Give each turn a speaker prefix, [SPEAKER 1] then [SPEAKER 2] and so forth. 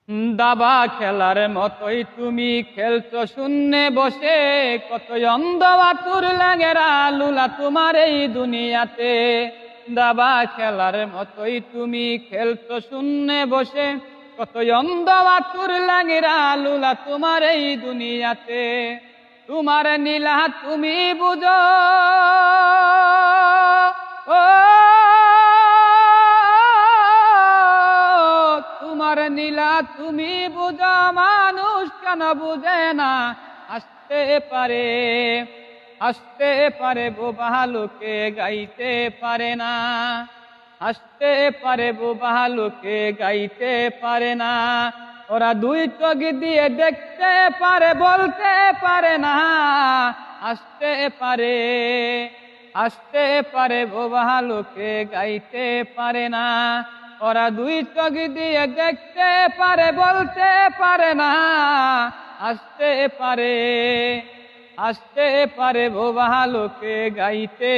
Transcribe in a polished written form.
[SPEAKER 1] দাবা খেলার মতোই তুমি খেলছো শূন্যে বসে, কত অন্ধ আতুর লাগেরা লুলা তোমার এই দুনিয়াতে। দাবা খেলার মতোই তুমি খেলছো শূন্যে বসে, কত অন্ধ আতুর লাগেরা লুলা তোমার এই দুনিয়াতে। তোমার নীলা তুমি বুঝো, ও তোমার নীলা তুমি বুঝো, মানুষ কেন বুঝে না। আসতে পারে, আসতে পারে বোবা লোকে গাইতে পারে না, আসতে পারে বোবা লোকে গাইতে পারে না। ওরা দুই চোখ দিয়ে দেখতে পারে বলতে পারে না। আসতে পারে, আসতে পারে বোবা লোকে গাইতে পারে না। ওরা দুই চোখ দিয়ে দেখতে পারে বলতে পারে না। আসতে পারে, আসতে পারে বোবা লোকে গাইতে।